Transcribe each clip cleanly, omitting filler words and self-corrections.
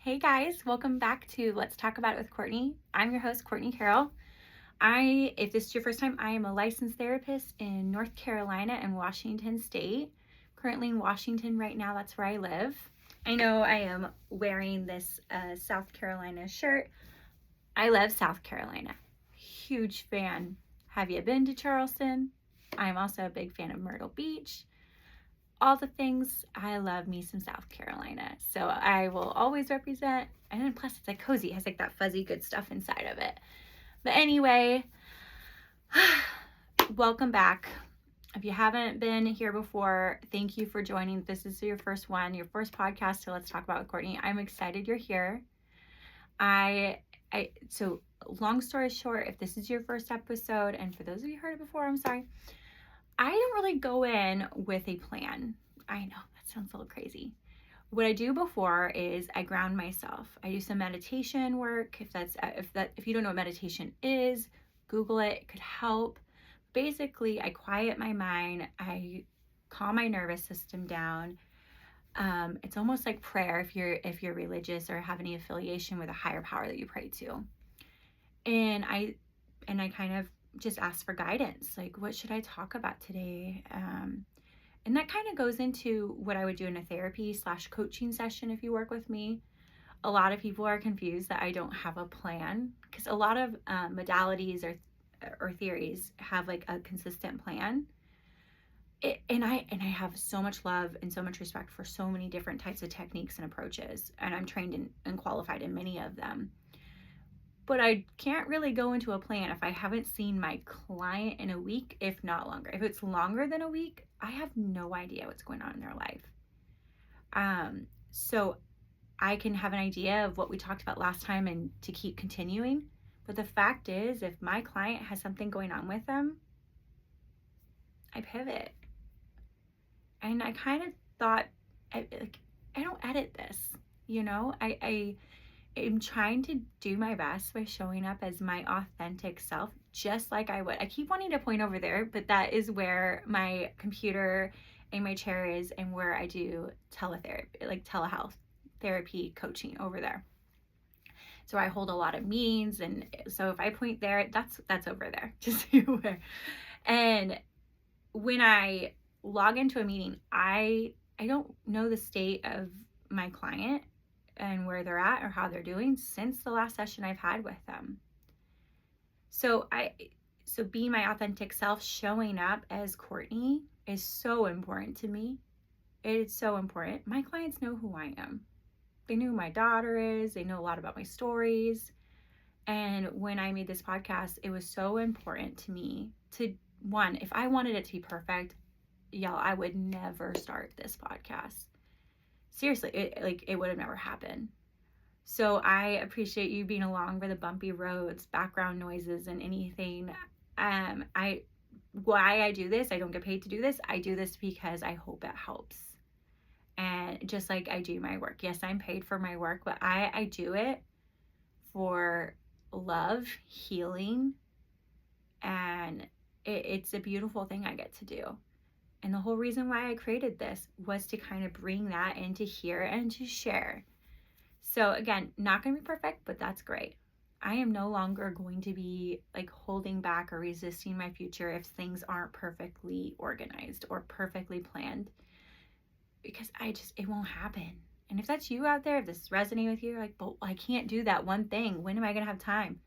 Hey guys, welcome back to Let's Talk About It with Courtney. I'm your host, Courtney Carroll. If this is your first time, I am a licensed therapist in North Carolina and Washington State. Currently in Washington right now, that's where I live. I know I am wearing this South Carolina shirt. I love South Carolina. Huge fan. Have you been to Charleston? I'm also a big fan of Myrtle Beach. All the things. I love me some South Carolina. So I will always represent, and then plus it's like cozy. It has like that fuzzy good stuff inside of it. But anyway, welcome back. If you haven't been here before, thank you for joining. This is your first one, your first podcast. So Let's Talk About with Courtney. I'm excited you're here. So long story short, if this is your first episode, and for those of you who heard it before, I'm sorry. I don't really go in with a plan. I know that sounds a little crazy. What I do before is I ground myself. I do some meditation work. If you don't know what meditation is, Google it. It could help. Basically, I quiet my mind. I calm my nervous system down. It's almost like prayer if you're religious or have any affiliation with a higher power that you pray to. And I kind of just ask for guidance. Like, what should I talk about today? And that kind of goes into what I would do in a therapy/coaching session if you work with me. A lot of people are confused that I don't have a plan because a lot of modalities or theories have like a consistent plan. And I have so much love and so much respect for so many different types of techniques and approaches, and I'm trained and qualified in many of them. But I can't really go into a plan if I haven't seen my client in a week, if not longer. If it's longer than a week, I have no idea what's going on in their life. So I can have an idea of what we talked about last time and to keep continuing. But the fact is, if my client has something going on with them, I pivot. And I kind of thought, I don't edit this, I'm trying to do my best by showing up as my authentic self, just like I would. I keep wanting to point over there, but that is where my computer and my chair is and where I do teletherapy, like telehealth therapy coaching over there. So I hold a lot of meetings, and so if I point there, that's over there, just so you're aware. And when I log into a meeting, I don't know the state of my client and where they're at or how they're doing since the last session I've had with them. So being my authentic self, showing up as Courtney is so important to me. It's so important. My clients know who I am. They know who my daughter is. They know a lot about my stories. And when I made this podcast, it was so important to me to, one, if I wanted it to be perfect, y'all, I would never start this podcast. Seriously, it would have never happened. So I appreciate you being along for the bumpy roads, background noises, and anything. Why I do this, I don't get paid to do this. I do this because I hope it helps. And just like I do my work. Yes, I'm paid for my work, but I do it for love, healing, and it's a beautiful thing I get to do. And the whole reason why I created this was to kind of bring that into here and to share. So again, not going to be perfect, but that's great. I am no longer going to be like holding back or resisting my future if things aren't perfectly organized or perfectly planned, because it won't happen. And if that's you out there, if this is resonating with you, you're like, but I can't do that one thing. When am I going to have time?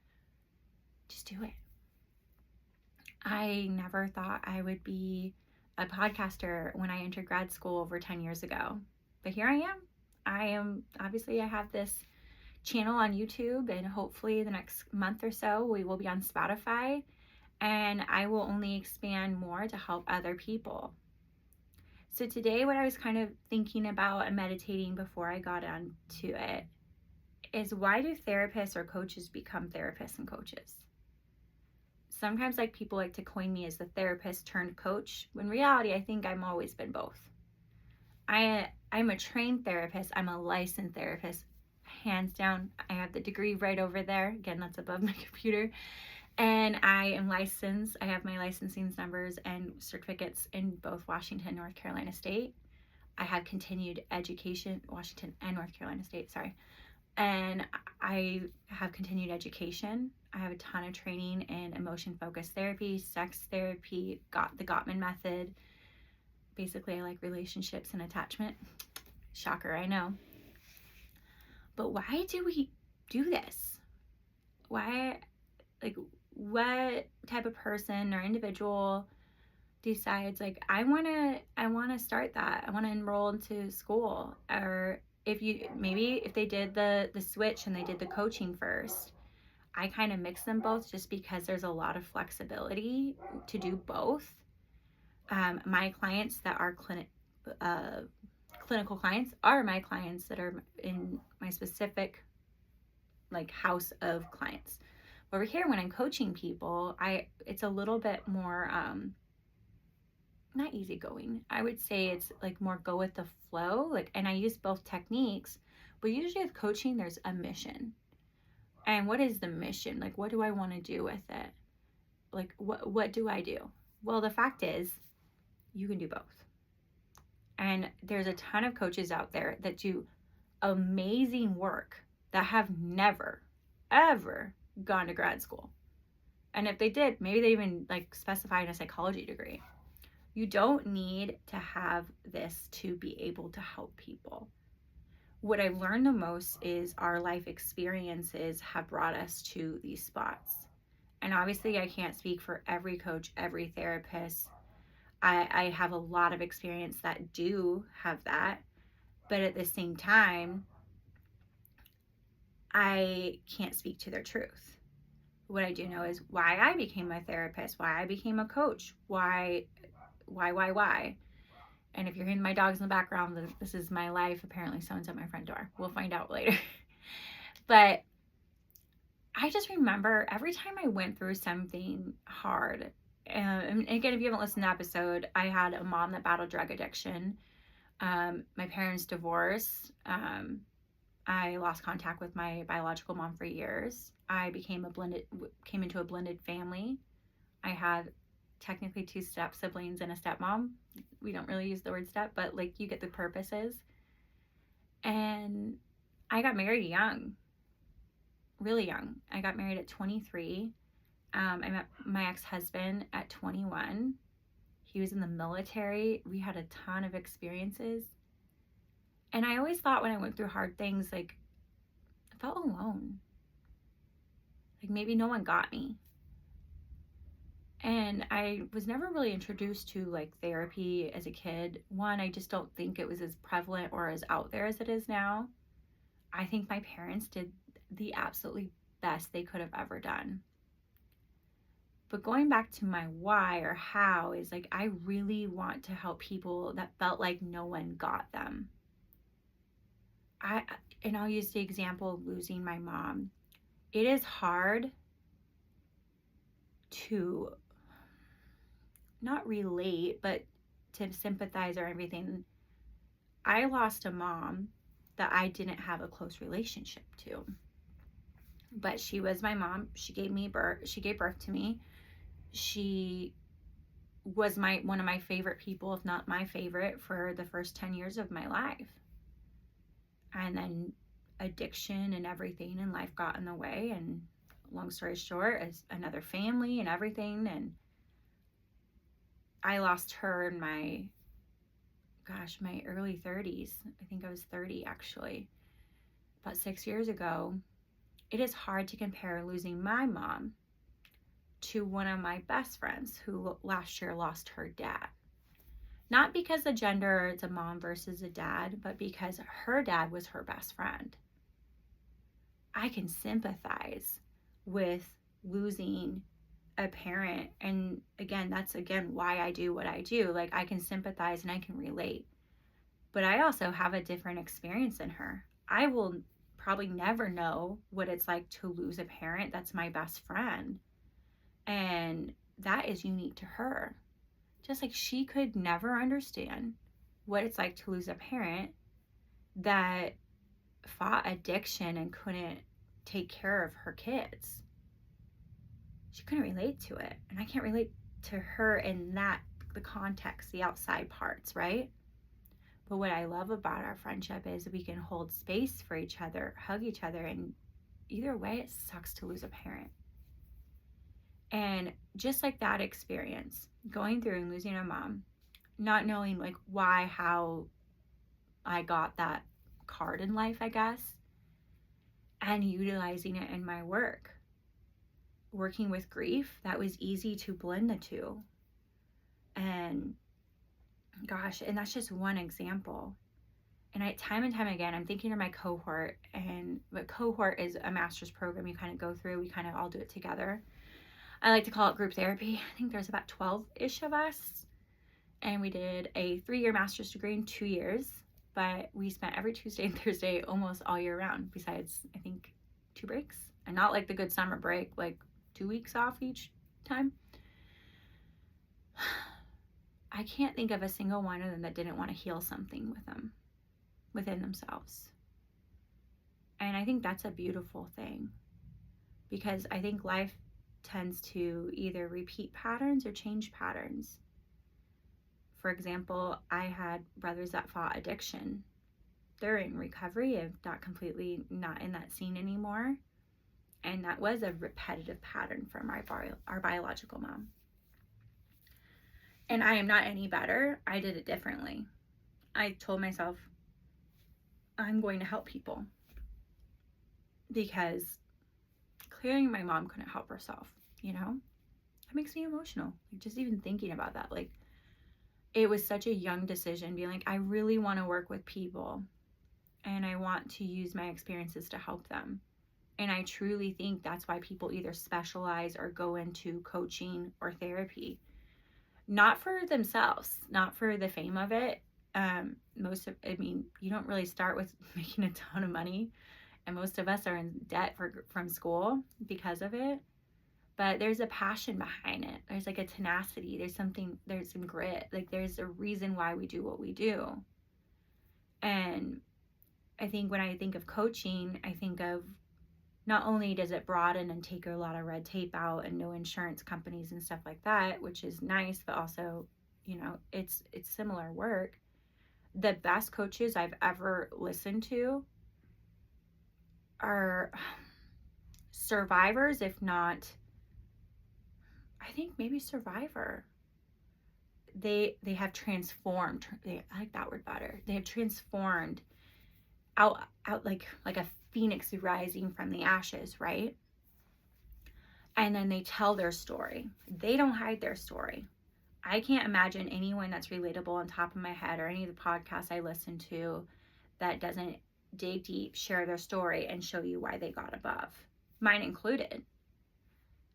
Just do it. I never thought I would be a podcaster when I entered grad school over 10 years ago. But here I am. Obviously, I have this channel on YouTube, and hopefully the next month or so, we will be on Spotify, and I will only expand more to help other people. So today, what I was kind of thinking about and meditating before I got onto it is, why do therapists or coaches become therapists and coaches? Sometimes people like to coin me as the therapist turned coach. When in reality, I think I've always been both. I'm a trained therapist. I'm a licensed therapist. Hands down, I have the degree right over there. Again, that's above my computer. And I am licensed. I have my licensing numbers and certificates in both Washington and North Carolina State. I have continued education, Washington and North Carolina State, sorry. And I have continued education. I have a ton of training in emotion focused therapy, sex therapy, got the Gottman method. Basically, I like relationships and attachment. Shocker, I know. But why do we do this? Why, like, what type of person or individual decides like I want to start that. I want to enroll into school? Or if they did the switch and they did the coaching first, I kind of mix them both just because there's a lot of flexibility to do both. My clients that are clinical clients are my clients that are in my specific like house of clients. Over here, when I'm coaching people, it's a little bit more not easygoing. I would say it's like more go with the flow. Like, and I use both techniques, but usually with coaching, there's a mission. And what is the mission? Like, what do I want to do with it? Like, what do I do? Well, the fact is, you can do both. And there's a ton of coaches out there that do amazing work that have never, ever gone to grad school. And if they did, maybe they even like specify in a psychology degree. You don't need to have this to be able to help people. What I've learned the most is our life experiences have brought us to these spots. And obviously, I can't speak for every coach, every therapist. I have a lot of experience that do have that. But at the same time, I can't speak to their truth. What I do know is why I became a therapist, why I became a coach, why. And if you're hearing my dogs in the background, this is my life. Apparently, someone's at my front door. We'll find out later. But I just remember every time I went through something hard, and again, if you haven't listened to the episode, I had a mom that battled drug addiction. My parents divorced. I lost contact with my biological mom for years. I came into a blended family. I had technically 2 step siblings and a stepmom. We don't really use the word step, but like you get the purposes. And I got married young, really young. I got married at 23. I met my ex-husband at 21. He was in the military. We had a ton of experiences. And I always thought when I went through hard things, like, I felt alone. Like maybe no one got me. And I was never really introduced to like therapy as a kid. One, I just don't think it was as prevalent or as out there as it is now. I think my parents did the absolutely best they could have ever done. But going back to my why or how is like, I really want to help people that felt like no one got them. And I'll use the example of losing my mom. It is hard to not relate, but to sympathize or everything. I lost a mom that I didn't have a close relationship to. But she was my mom. She gave birth to me. She was one of my favorite people, if not my favorite, for the first 10 years of my life. And then addiction and everything in life got in the way, and long story short, as another family and everything, and I lost her in my early 30s. I think I was 30 actually, about 6 years ago. It is hard to compare losing my mom to one of my best friends who last year lost her dad. Not because the gender, it's a mom versus a dad, but because her dad was her best friend. I can sympathize with losing a parent. And again, that's why I do what I do. Like, I can sympathize and I can relate. But I also have a different experience than her. I will probably never know what it's like to lose a parent that's my best friend. And that is unique to her. Just like she could never understand what it's like to lose a parent that fought addiction and couldn't take care of her kids. She couldn't relate to it. And I can't relate to her in the context, the outside parts, right? But what I love about our friendship is we can hold space for each other, hug each other, and either way, it sucks to lose a parent. And just like that experience, going through and losing a mom, not knowing like why, how I got that card in life, I guess, and utilizing it in my work. Working with grief, that was easy to blend the two. And gosh, and that's just one example. And time and time again, I'm thinking of my cohort, and the cohort is a master's program you kind of go through. We kind of all do it together. I like to call it group therapy. I think there's about 12-ish of us. And we did a 3-year master's degree in 2 years, but we spent every Tuesday and Thursday almost all year round, besides, I think, 2 breaks. And not like the good summer break, like 2 weeks off each time. I can't think of a single one of them that didn't want to heal something with them, within themselves. And I think that's a beautiful thing, because I think life tends to either repeat patterns or change patterns. For example, I had brothers that fought addiction. They're in recovery, if not completely not in that scene anymore. And that was a repetitive pattern from our biological mom. And I am not any better. I did it differently. I told myself, I'm going to help people, because clearly my mom couldn't help herself, you know? It makes me emotional, like just even thinking about that. Like, it was such a young decision, being like, I really want to work with people and I want to use my experiences to help them. And I truly think that's why people either specialize or go into coaching or therapy. Not for themselves, not for the fame of it. You don't really start with making a ton of money, and most of us are in debt from school because of it. But there's a passion behind it. There's like a tenacity. There's some grit. Like, there's a reason why we do what we do. And I think when I think of coaching, I think of, not only does it broaden and take a lot of red tape out and no insurance companies and stuff like that, which is nice, but also, it's similar work. The best coaches I've ever listened to are survivors, if not, I think maybe survivor. They have transformed. I like that word better. They have transformed out like a phoenix rising from the ashes, right? And then they tell their story. They don't hide their story. I can't imagine anyone that's relatable on top of my head, or any of the podcasts I listen to, that doesn't dig deep, share their story, and show you why they got above. Mine included.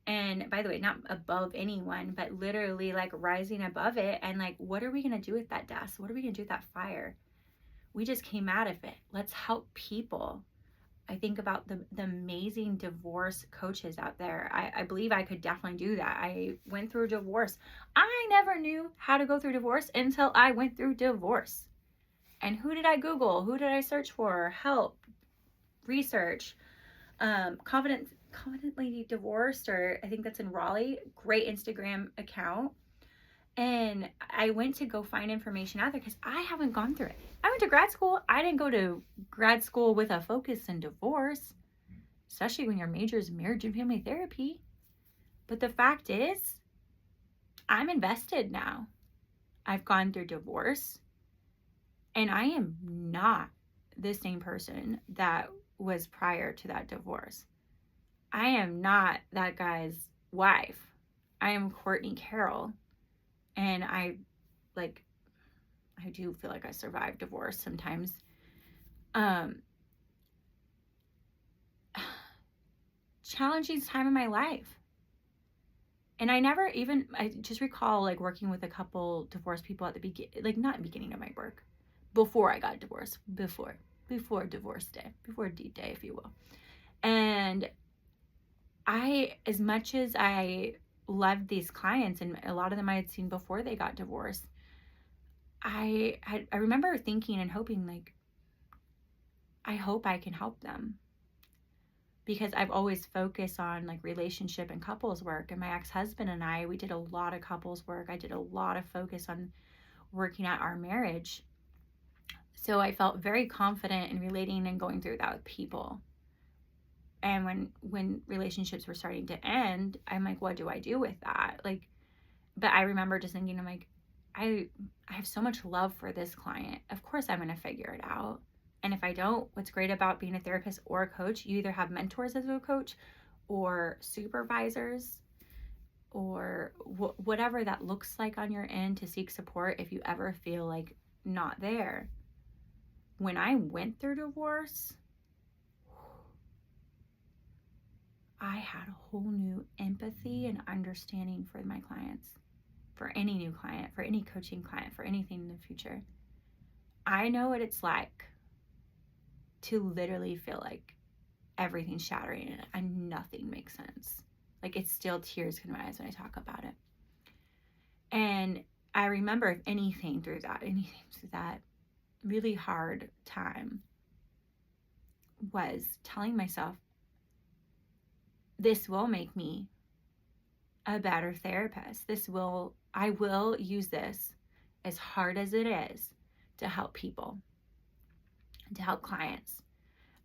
And by the way, not above anyone, but literally like rising above it. And like, what are we going to do with that dust? What are we going to do with that fire? We just came out of it. Let's help people. I think about the amazing divorce coaches out there. I believe I could definitely do that. I went through divorce. I never knew how to go through divorce until I went through divorce. And who did I Google? Who did I search for? Help, research, confidently divorced, or I think that's in Raleigh. Great Instagram account. And I went to go find information out there because I haven't gone through it. I went to grad school. I didn't go to grad school with a focus in divorce, especially when your major is marriage and family therapy. But the fact is, I'm invested now. I've gone through divorce, and I am not the same person that was prior to that divorce. I am not that guy's wife. I am Courtney Carroll. And I do feel like I survived divorce sometimes. Challenging time in my life. And I just recall like working with a couple divorced people at the beginning, like not beginning of my work, before I got divorced, before divorce day, before D day, if you will. And as much as I loved these clients, and a lot of them I had seen before they got divorced, I remember thinking and hoping, like, I hope I can help them, because I've always focused on like relationship and couples work. And my ex-husband and I, we did a lot of couples work. I did a lot of focus on working at our marriage. So I felt very confident in relating and going through that with people. And when relationships were starting to end, I'm like, what do I do with that? Like, but I remember just thinking, I'm like, I I have so much love for this client. Of course I'm going to figure it out. And if I don't, what's great about being a therapist or a coach, you either have mentors as a coach or supervisors or whatever that looks like on your end to seek support if you ever feel like not there. When I went through divorce, I had a whole new empathy and understanding for my clients, for any new client, for any coaching client, for anything in the future. I know what it's like to literally feel like everything's shattering and nothing makes sense. Like, it's still tears in my eyes when I talk about it. And I remember, if anything through that really hard time, was telling myself, this will make me a better therapist. I will use this, as hard as it is, to help people, to help clients.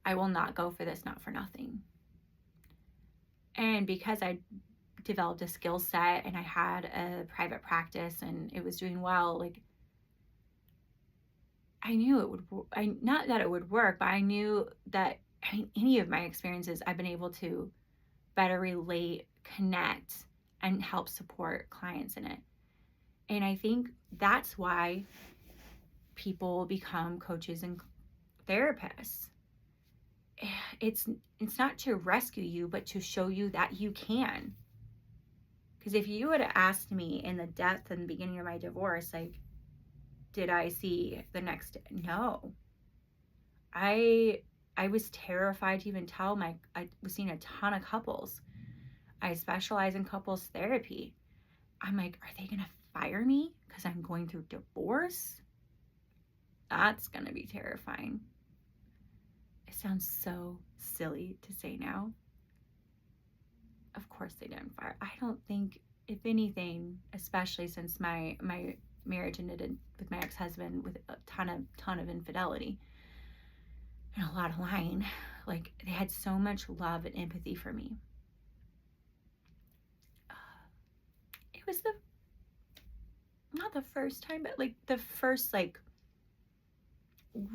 I will not go for this not for nothing. And because I developed a skill set and I had a private practice and it was doing well, like, I knew it would, not that it would work, but I knew that, any of my experiences, I've been able to better relate, connect, and help support clients in it. And I think that's why people become coaches and therapists. It's not to rescue you, but to show you that you can. Because if you would have asked me in the depth and the beginning of my divorce, like, did I see the next? No. I was terrified to even tell I was seeing a ton of couples. I specialize in couples therapy. I'm like, are they gonna fire me because I'm going through divorce? That's gonna be terrifying. It sounds so silly to say now. Of course they didn't fire. I don't think, if anything, especially since my marriage ended with my ex-husband with a ton of infidelity and a lot of lying, like, they had so much love and empathy for me. It was not the first time, but like the first, like,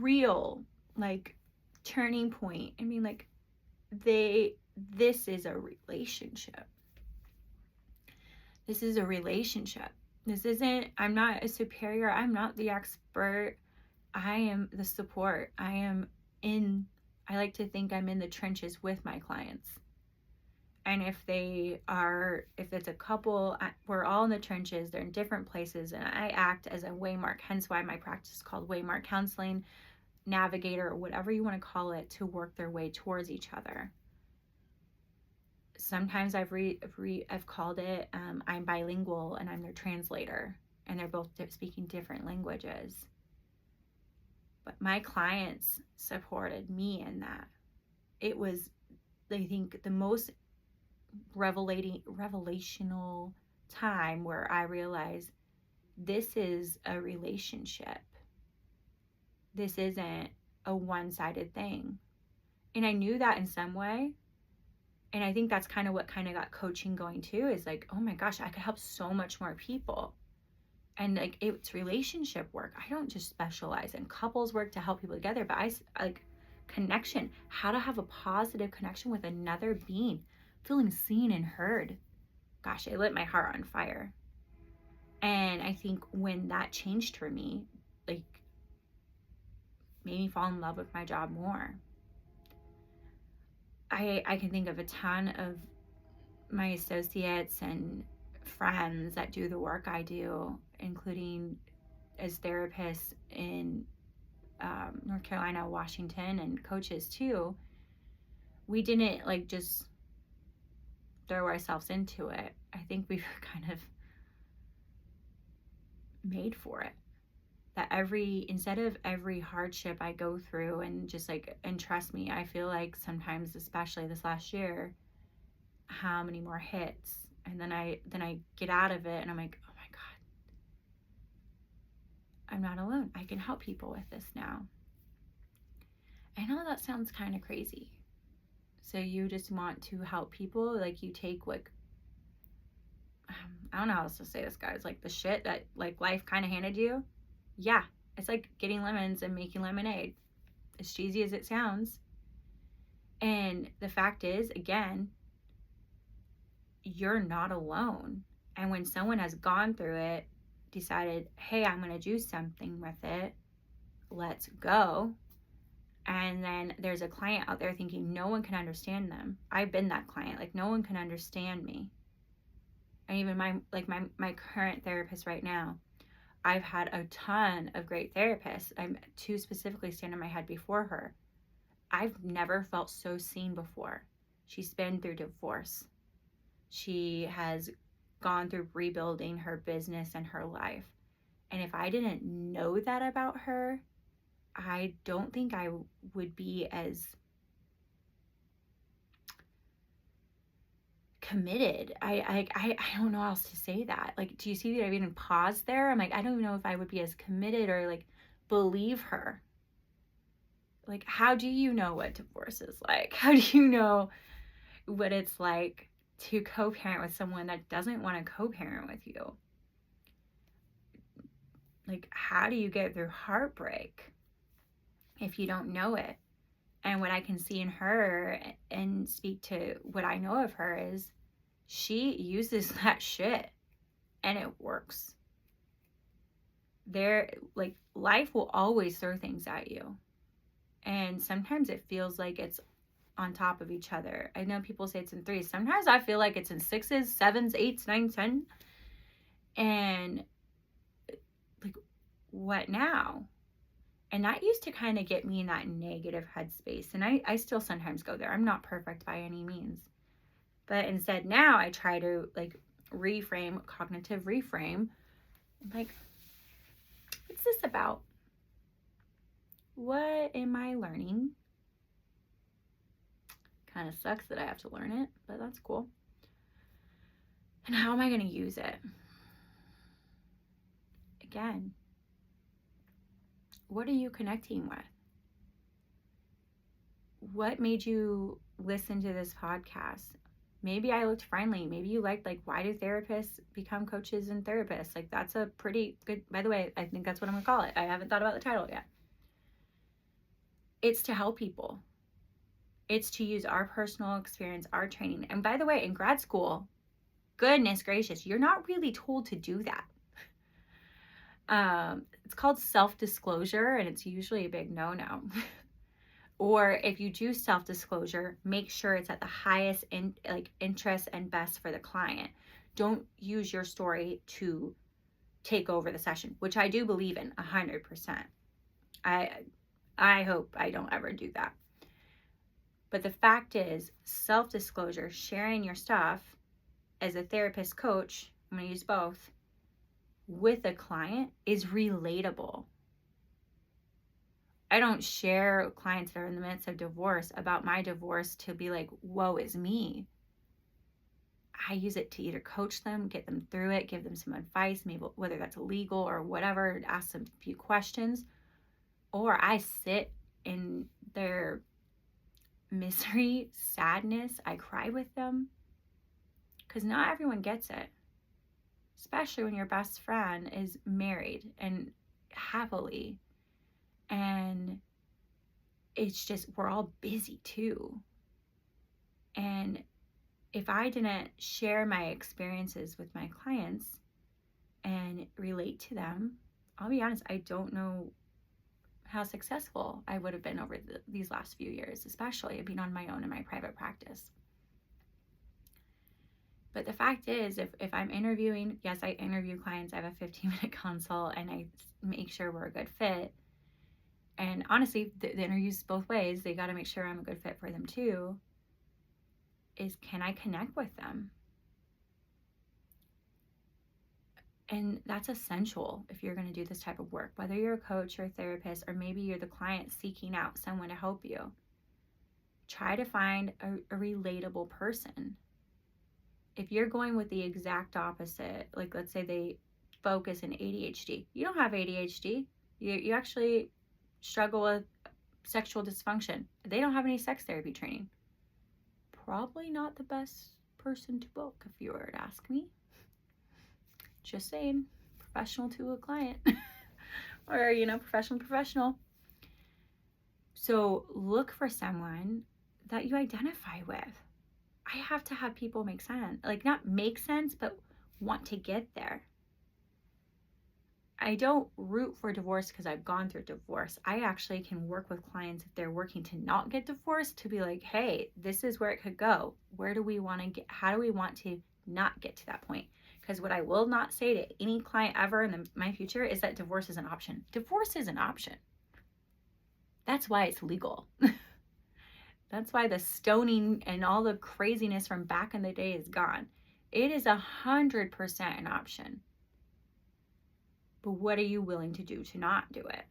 real, like, turning point. I mean, like, this is a relationship. This is a relationship. This isn't, I'm not a superior. I'm not the expert. I am the support. I like to think I'm in the trenches with my clients. And if it's a couple, we're all in the trenches. They're in different places. And I act as a waymark, hence why my practice is called Waymark Counseling, navigator, or whatever you want to call it, to work their way towards each other. Sometimes I've called it, I'm bilingual and I'm their translator, and they're both speaking different languages. But my clients supported me in that. It was, I think, the most revelational time where I realized this is a relationship. This isn't a one-sided thing. And I knew that in some way. And I think that's kind of what got coaching going too, is like, oh my gosh, I could help so much more people. And like, it's relationship work. I don't just specialize in couples work to help people together, but I like connection, how to have a positive connection with another being, feeling seen and heard. Gosh, it lit my heart on fire. And I think when that changed for me, like, made me fall in love with my job more. I can think of a ton of my associates and friends that do the work I do, including as therapists in North Carolina, Washington, and coaches too. We didn't like just throw ourselves into it. I think we were kind of made for it. That instead of every hardship I go through, and just like, and trust me, I feel like sometimes, especially this last year, how many more hits, and then I get out of it and I'm like, oh my God, I'm not alone. I can help people with this now. I know that sounds kind of crazy. So you just want to help people, like you take like, I don't know how else to say this, guys, like the shit that like life kind of handed you. Yeah, it's like getting lemons and making lemonade. As cheesy as it sounds. And the fact is, again, you're not alone. And when someone has gone through it, decided, hey, I'm going to do something with it, let's go. And then there's a client out there thinking no one can understand them. I've been that client. Like, no one can understand me. And even my current therapist right now, I've had a ton of great therapists. I'm two specifically stand in my head before her. I've never felt so seen before. She's been through divorce. She has gone through rebuilding her business and her life. And if I didn't know that about her, I don't think I would be as committed. I don't know how else to say that. Like, do you see that I've even paused there? I'm like, I don't even know if I would be as committed or like believe her. Like, how do you know what divorce is like? How do you know what it's like to co-parent with someone that doesn't want to co-parent with you? Like, how do you get through heartbreak if you don't know it? And what I can see in her and speak to what I know of her is she uses that shit and it works. Like, life will always throw things at you. And sometimes it feels like it's on top of each other. I know people say it's in threes. Sometimes I feel like it's in sixes, sevens, eights, nines, 10. And like, what now? And that used to kind of get me in that negative headspace. And I still sometimes go there. I'm not perfect by any means. But instead now I try to like reframe, cognitive reframe. Like, what's this about? What am I learning? Kind of sucks that I have to learn it, but that's cool. And how am I going to use it? Again, what are you connecting with? What made you listen to this podcast? Maybe I looked friendly. Maybe you liked, like, why do therapists become coaches and therapists? Like, that's a pretty good, by the way, I think that's what I'm going to call it. I haven't thought about the title yet. It's to help people. It's to use our personal experience, our training. And by the way, in grad school, goodness gracious, you're not really told to do that. It's called self-disclosure, and it's usually a big no-no. Or if you do self-disclosure, make sure it's at the highest interest and best for the client. Don't use your story to take over the session, which I do believe in 100%. I hope I don't ever do that. But the fact is, self-disclosure, sharing your stuff as a therapist coach, I'm going to use both, with a client is relatable. I don't share clients that are in the midst of divorce about my divorce to be like, woe is me. I use it to either coach them, get them through it, give them some advice, maybe whether that's legal or whatever, ask them a few questions, or I sit in their misery, sadness, I cry with them, because not everyone gets it, especially when your best friend is married and happily, and it's just, we're all busy too. And if I didn't share my experiences with my clients and relate to them, I'll be honest, I don't know how successful I would have been over these last few years, especially being on my own in my private practice. But the fact is, if I'm interviewing, yes, I interview clients. I have a 15-minute consult and I make sure we're a good fit. And honestly, the interview's both ways. They got to make sure I'm a good fit for them too. Is, can I connect with them? And that's essential if you're going to do this type of work, whether you're a coach or a therapist, or maybe you're the client seeking out someone to help you. Try to find a relatable person. If you're going with the exact opposite, like let's say they focus and ADHD. You don't have ADHD. You actually struggle with sexual dysfunction. They don't have any sex therapy training. Probably not the best person to book, if you were to ask me. Just saying, professional to a client. Or, professional. So look for someone that you identify with. I have to have people make sense. Like, not make sense, but want to get there. I don't root for divorce because I've gone through divorce. I actually can work with clients if they're working to not get divorced, to be like, hey, this is where it could go. Where do we want to get? How do we want to not get to that point? Because what I will not say to any client ever in my future is that divorce is an option. Divorce is an option. That's why it's legal. That's why the stoning and all the craziness from back in the day is gone. It is 100% an option. But what are you willing to do to not do it?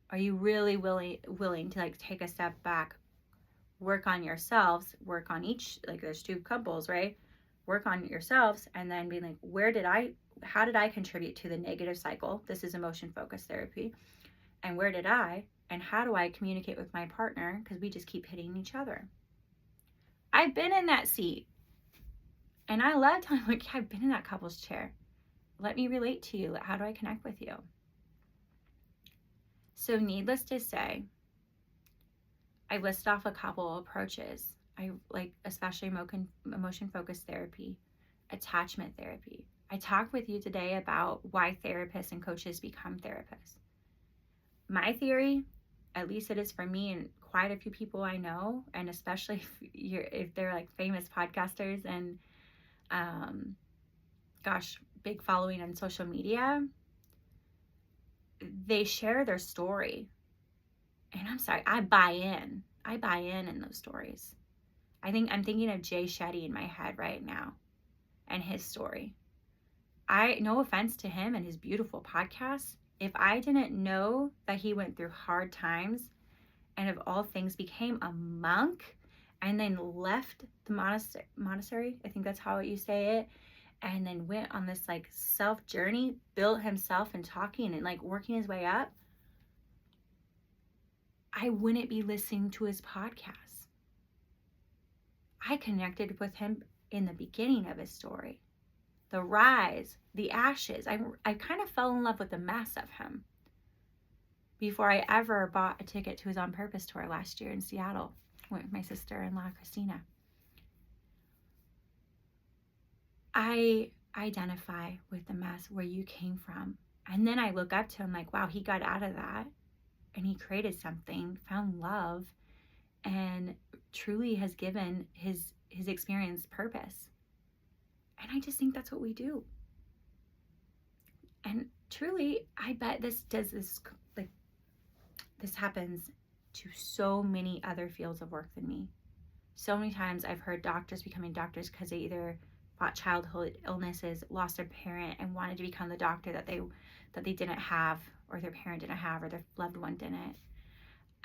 Are you really willing to take a step back, work on yourselves, work on each, there's two couples, right? Work on yourselves and then be like, how did I contribute to the negative cycle? This is emotion focused therapy. And how do I communicate with my partner? Because we just keep hitting each other. I've been in that seat. And I love telling I've been in that couple's chair. Let me relate to you. How do I connect with you? So needless to say, I listed off a couple approaches. I especially emotion-focused therapy, attachment therapy. I talked with you today about why therapists and coaches become therapists. My theory, at least it is for me and quite a few people I know, and especially if they're famous podcasters and big following on social media, they share their story. And I'm sorry, I buy in those stories. I'm thinking of Jay Shetty in my head right now and his story. No offense to him and his beautiful podcast. If I didn't know that he went through hard times and of all things became a monk and then left the monastery, I think that's how you say it, and then went on this self journey, built himself and talking and working his way up, I wouldn't be listening to his podcast. I connected with him in the beginning of his story. The rise, the ashes. I kind of fell in love with the mess of him before I ever bought a ticket to his On Purpose tour last year in Seattle with my sister-in-law, Christina. I identify with the mess where you came from. And then I look up to him wow, he got out of that and he created something, found love, and truly has given his experience purpose. And I just think that's what we do. And truly, I bet this happens to so many other fields of work than me. So many times I've heard doctors becoming doctors because they either fought childhood illnesses, lost a parent, and wanted to become the doctor that they didn't have, or their parent didn't have, or their loved one didn't.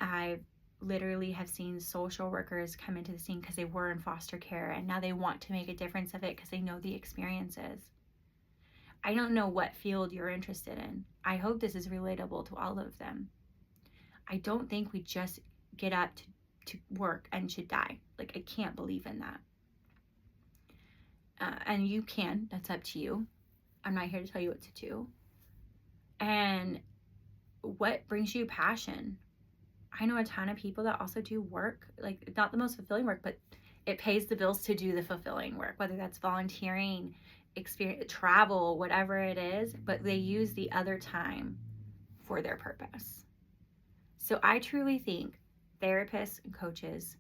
I literally have seen social workers come into the scene because they were in foster care and now they want to make a difference of it because they know the experiences. I don't know what field you're interested in. I hope this is relatable to all of them. I don't think we just get up to work and should die. I can't believe in that. And you can, that's up to you. I'm not here to tell you what to do. And what brings you passion? I know a ton of people that also do work, not the most fulfilling work, but it pays the bills to do the fulfilling work, whether that's volunteering, experience, travel, whatever it is, but they use the other time for their purpose. So I truly think therapists and coaches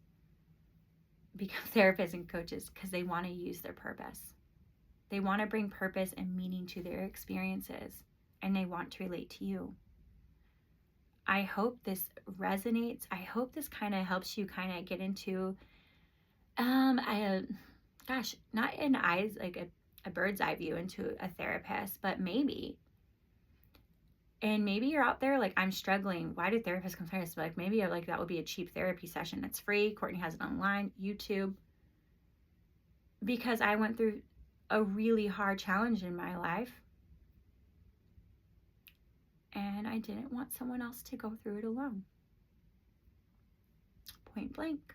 become therapists and coaches because they want to use their purpose. They want to bring purpose and meaning to their experiences, and they want to relate to you. I hope this resonates. I hope this kind of helps you kind of get into, not an eyes, a bird's eye view into a therapist, but maybe. And maybe you're out there I'm struggling. Why do therapists come find us? Maybe that would be a cheap therapy session that's free. Courtney has it online, YouTube. Because I went through a really hard challenge in my life. And I didn't want someone else to go through it alone. Point blank.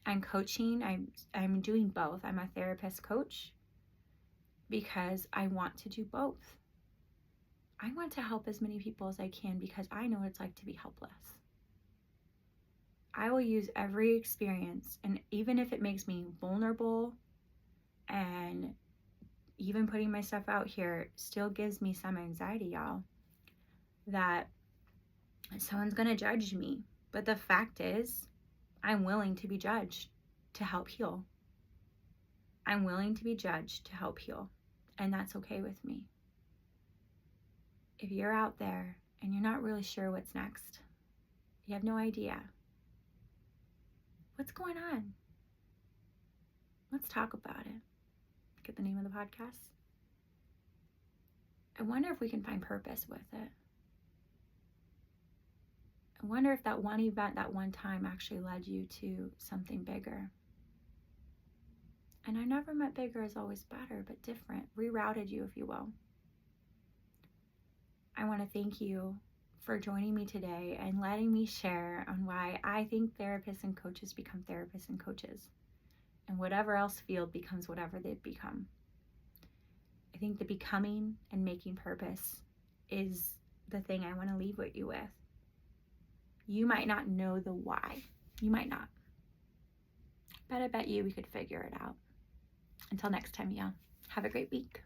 I'm coaching. I'm doing both. I'm a therapist coach because I want to do both. I want to help as many people as I can because I know what it's like to be helpless. I will use every experience, and even if it makes me vulnerable, and even putting my stuff out here still gives me some anxiety, y'all, that someone's gonna judge me. But the fact is, I'm willing to be judged to help heal. I'm willing to be judged to help heal, and that's okay with me. If you're out there and you're not really sure what's next, you have no idea, what's going on? Let's talk about it. Get the name of the podcast. I wonder if we can find purpose with it. I wonder if that one event, that one time actually led you to something bigger. And I never meant bigger is always better, but different. Rerouted you, if you will. I want to thank you for joining me today and letting me share on why I think therapists and coaches become therapists and coaches. And whatever else field becomes whatever they've become. I think the becoming and making purpose is the thing I want to leave with you with. You might not know the why. You might not. But I bet you we could figure it out. Until next time, y'all. Have a great week.